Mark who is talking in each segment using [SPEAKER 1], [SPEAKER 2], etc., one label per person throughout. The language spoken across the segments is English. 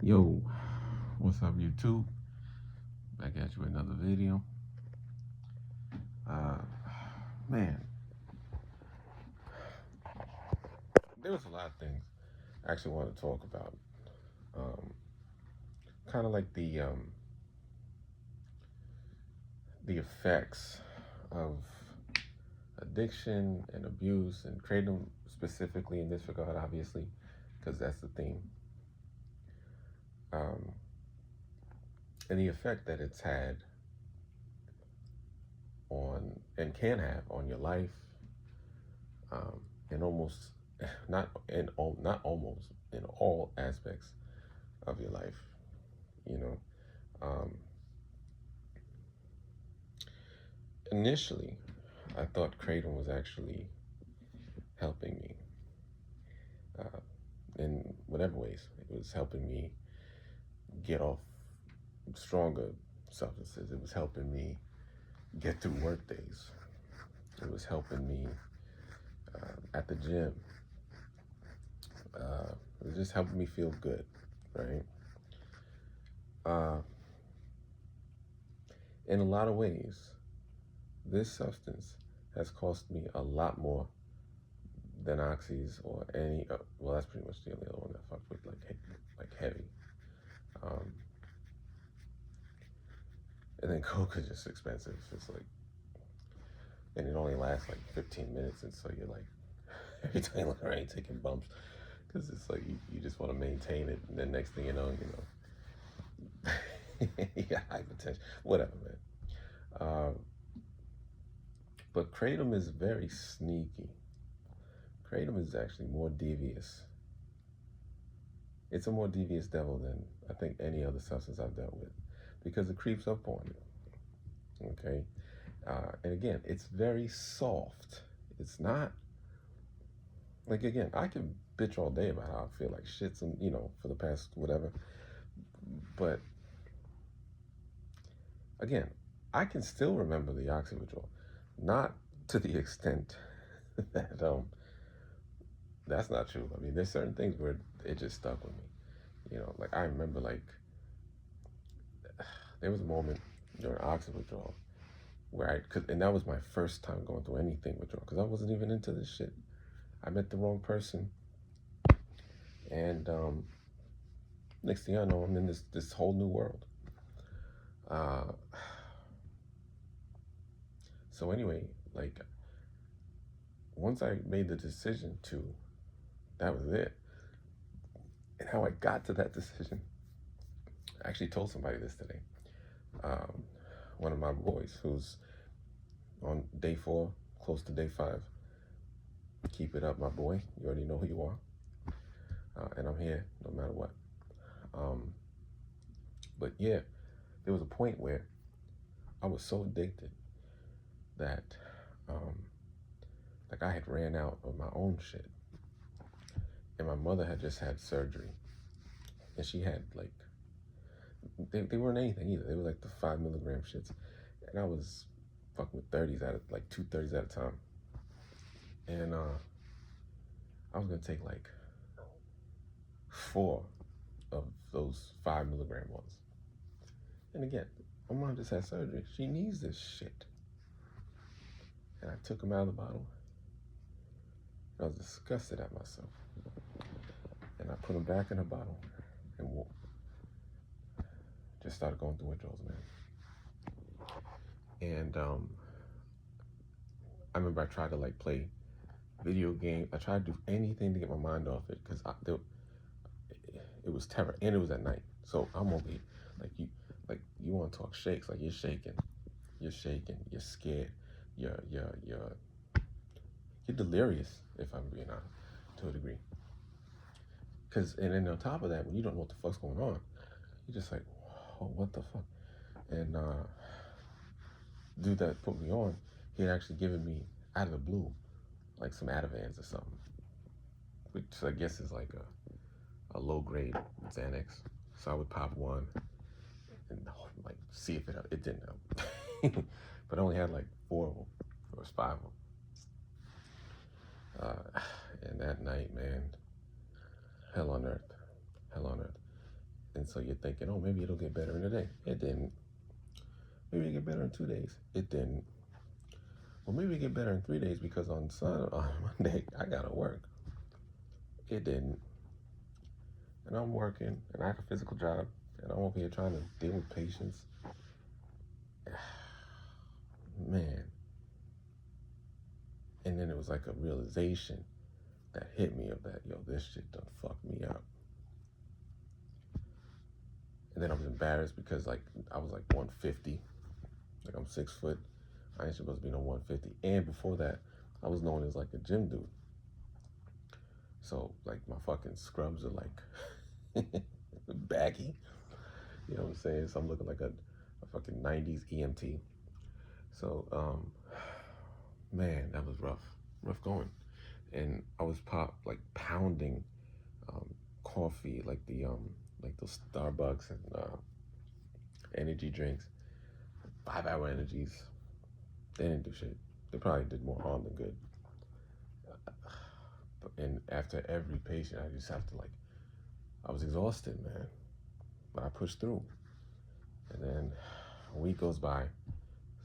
[SPEAKER 1] Yo, what's up, YouTube? Back at you with another video. Uh, man, there was a lot of things I actually want to talk about. Um, kind of like the effects of addiction and abuse, and kratom specifically in this regard, obviously, because that's the theme. Um, and the effect that it's had on and can have on your life, and almost not almost in all aspects of your life. You know, um, initially, I thought kratom was actually helping me uh, in whatever ways. It was helping me get off stronger substances. It was helping me get through work days. It was helping me at the gym. It was just helping me feel good, right? Uh, in a lot of ways, this substance has cost me a lot more than oxys or any. Well, that's pretty much the only other one that fucked with like heavy. Um, and then coke is just expensive. It's like, and it only lasts like 15 minutes, and so you're like, every time you look around, you're taking bumps because it's like you just want to maintain it, and then next thing you know, yeah, hypertension, whatever, man. Um, but kratom is very sneaky. Kratom is actually more devious. It's a more devious devil than I think any other substance I've dealt with because it creeps up on you. Okay. And again, it's very soft. It's not like, again, I can bitch all day about how I feel like shit, and for the past whatever. But again, I can still remember the oxy withdrawal, not to the extent that that's not true. I mean, there's certain things where it just stuck with me. Like I remember, like there was a moment during oxy withdrawal where and that was my first time going through anything withdrawal because I wasn't even into this shit. I met the wrong person, and next thing I know, I'm in this whole new world. Uh, so anyway, like once I made the decision to, that was it. And how I got to that decision, I actually told somebody this today. One of my boys who's on day 4, close to day 5. Keep it up, my boy. You already know who you are. And I'm here no matter what. But yeah, there was a point where I was so addicted that like I had ran out of my own shit. And my mother had just had surgery. And she had like, they weren't anything either. They were like the 5 milligram shits. And I was fucking with 30s like 2 30s at a time. And I was gonna take like 4 of those 5 milligram ones. And again, my mom just had surgery. She needs this shit. And I took them out of the bottle. I was disgusted at myself. And I put them back in the bottle and just started going through withdrawals, man. And I remember I tried to like play video games. I tried to do anything to get my mind off it because it was terror, and it was at night. So I'm over here, you want to talk shakes, like you're shaking, you're scared, you're delirious, if I'm being honest, to a degree. And then on top of that, when you don't know what the fuck's going on, you're just like, oh, what the fuck? And dude that put me on, he had actually given me out of the blue, like some Ativans or something, which I guess is like a low grade Xanax. So I would pop one and like see if it didn't help. But I only had like 4 of them, or 5 of them. And that night, man, hell on earth. And so you're thinking, oh, maybe it'll get better in a day. It didn't. Maybe it'll get better in 2 days. It didn't. Well, maybe it'll get better in 3 days because on Monday, I got to work. It didn't. And I'm working, and I have a physical job, and I'm over here trying to deal with patients. Man. And then it was like a realization that hit me of that, yo, this shit done fucked me up. And then I was embarrassed because like I was like 150. Like I'm 6 foot. I ain't supposed to be no 150. And before that, I was known as like a gym dude. So like my fucking scrubs are like baggy. You know what I'm saying? So I'm looking like a fucking 90s EMT. So man, that was rough. Rough going. And I was pounding coffee, like those Starbucks and energy drinks, 5-hour energies. They didn't do shit. They probably did more harm than good. And after every patient, I just have to I was exhausted, man. But I pushed through. And then a week goes by,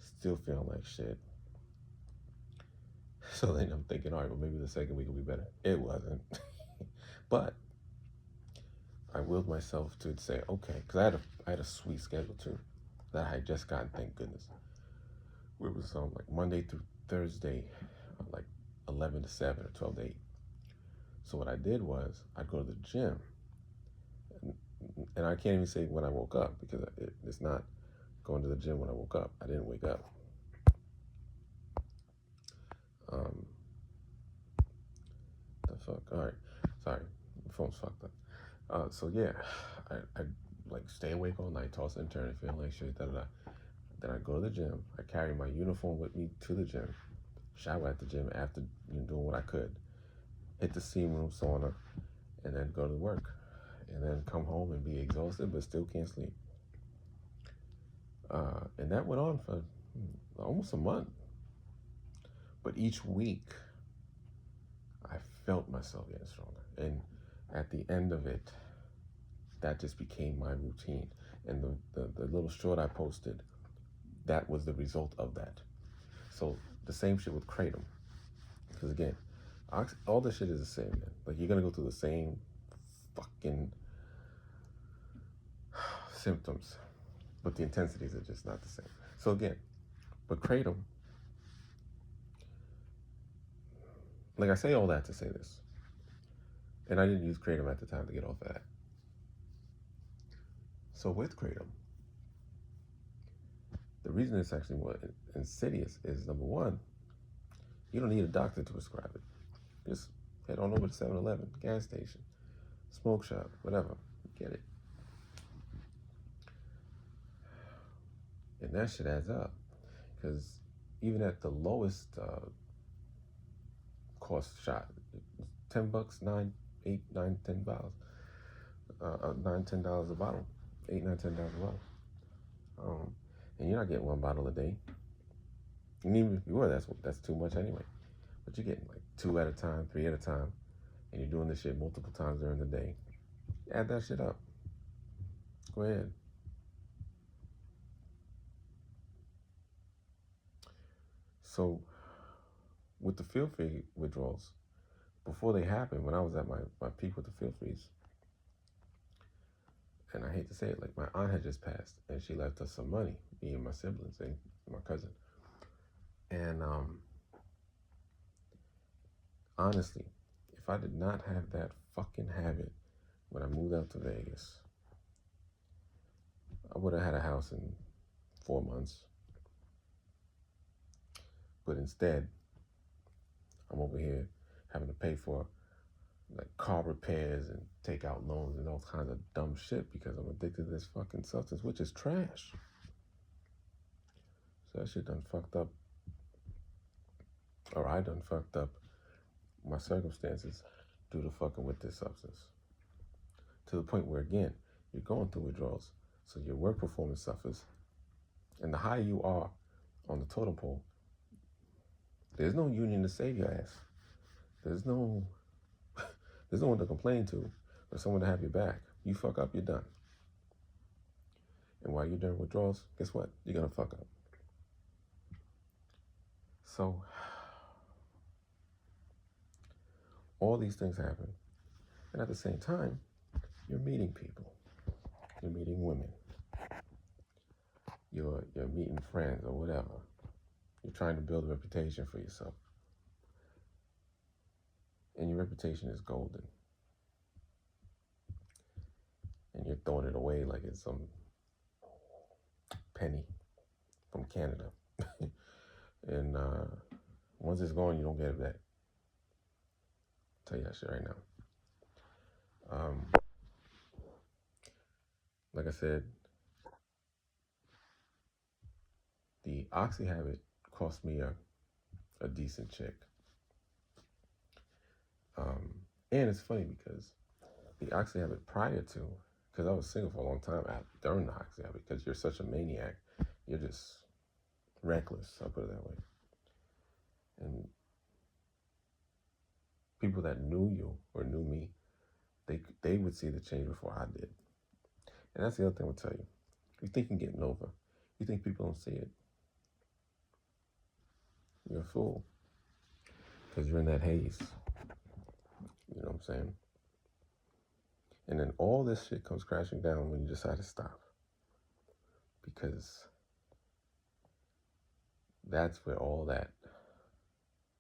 [SPEAKER 1] still feeling like shit. So then I'm thinking, all right, well, maybe the second week will be better. It wasn't. But I willed myself to say, okay, because I had a sweet schedule too that I had just gotten, thank goodness. It was like Monday through Thursday, like 11 to 7 or 12 to 8. So what I did was I'd go to the gym, and I can't even say when I woke up because it's not going to the gym when I woke up. I didn't wake up. The fuck? All right, sorry, the phone's fucked up. So yeah, I like stay awake all night, toss and turn, and feel like shit. Then I go to the gym. I carry my uniform with me to the gym, shower at the gym after doing what I could, hit the steam room sauna, and then go to work, and then come home and be exhausted but still can't sleep. And that went on for almost a month. But each week, I felt myself getting stronger. And at the end of it, that just became my routine. And the little short I posted, that was the result of that. So the same shit with Kratom. Because again, all this shit is the same, man. Like you're gonna go through the same fucking symptoms, but the intensities are just not the same. So again, but Kratom, like I say all that to say this, and I didn't use Kratom at the time to get off that. So with Kratom, the reason it's actually more insidious is number one, you don't need a doctor to prescribe it. Just head on over to 7-Eleven, gas station, smoke shop, whatever, get it. And that shit adds up. Because even at the lowest cost shot, $10, 9, 8, 9, 10 bottles, $9, $10 a bottle, $8, 9, $10 a bottle. And you're not getting one bottle a day. And even if you were, that's too much anyway. But you're getting like 2 at a time, 3 at a time, and you're doing this shit multiple times during the day. Add that shit up. Go ahead. So with the feel-free withdrawals, before they happened, when I was at my peak with the feel-frees, and I hate to say it, like my aunt had just passed, and she left us some money, me and my siblings and my cousin. And honestly, if I did not have that fucking habit when I moved out to Vegas, I would have had a house in 4 months. But instead, I'm over here having to pay for like car repairs and take out loans and all kinds of dumb shit because I'm addicted to this fucking substance, which is trash. So that shit done fucked up, or I done fucked up my circumstances due to fucking with this substance. To the point where, again, you're going through withdrawals, so your work performance suffers. And the higher you are on the totem pole, there's no union to save your ass. There's no one to complain to or someone to have your back. You fuck up, you're done. And while you're during withdrawals, guess what? You're going to fuck up. So all these things happen. And at the same time, you're meeting people. You're meeting women. You're meeting friends or whatever. You're trying to build a reputation for yourself. And your reputation is golden. And you're throwing it away like it's some penny from Canada. And once it's gone, you don't get it back. I'll tell you that shit right now. Like I said, the oxy habit cost me a decent check. And it's funny because the oxy habit prior to, because I was single for a long time during the oxy habit, because you're such a maniac, you're just reckless, I'll put it that way. And people that knew you or knew me, they would see the change before I did. And that's the other thing I'll tell you. You think you're getting over. You think people don't see it. You're a fool. Because you're in that haze. You know what I'm saying? And then all this shit comes crashing down when you decide to stop. Because that's where all that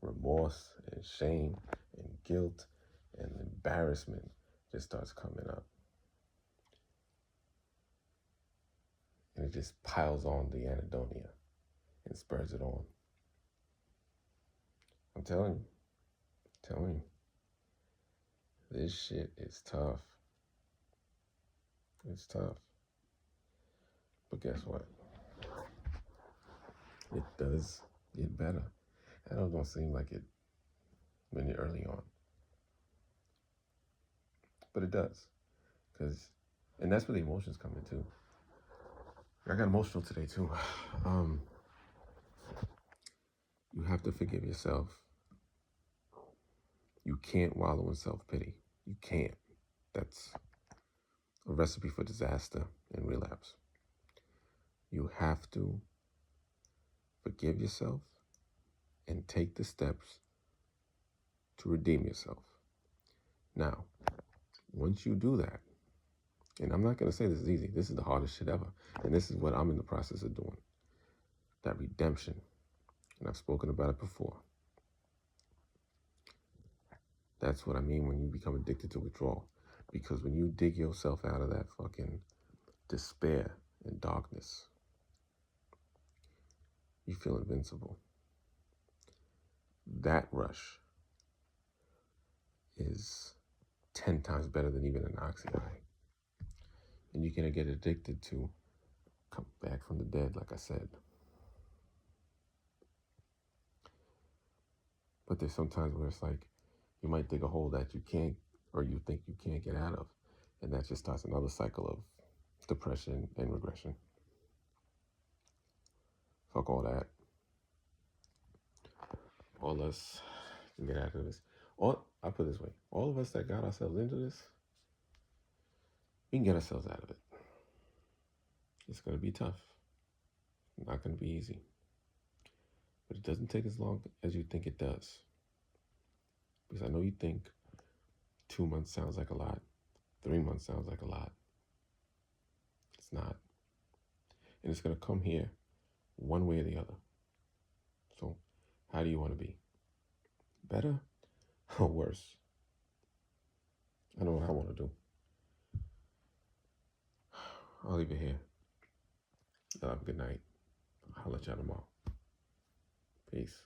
[SPEAKER 1] remorse and shame and guilt and embarrassment just starts coming up. And it just piles on the anhedonia and spurs it on. I'm telling you, this shit is tough. It's tough. But guess what? It does get better. I know it don't seem like it when you're early on. But it does. And that's where the emotions come in too. I got emotional today too. You have to forgive yourself. You can't wallow in self-pity. You can't. That's a recipe for disaster and relapse. You have to forgive yourself and take the steps to redeem yourself. Now, once you do that, and I'm not going to say this is easy. This is the hardest shit ever. And this is what I'm in the process of doing. That redemption. And I've spoken about it before. That's what I mean when you become addicted to withdrawal. Because when you dig yourself out of that fucking despair and darkness, you feel invincible. That rush is 10 times better than even an oxy high. And you can get addicted to come back from the dead, like I said. But there's sometimes where it's like, you might dig a hole that you can't, or you think you can't get out of. And that just starts another cycle of depression and regression. Fuck all that. All us can get out of this. I put it this way. All of us that got ourselves into this, we can get ourselves out of it. It's going to be tough. Not going to be easy. But it doesn't take as long as you think it does. Because I know you think 2 months sounds like a lot. 3 months sounds like a lot. It's not. And it's going to come here one way or the other. So how do you want to be? Better or worse? I know what I want to do. I'll leave it here. Y'all have a good night. I'll let y'all tomorrow. Peace.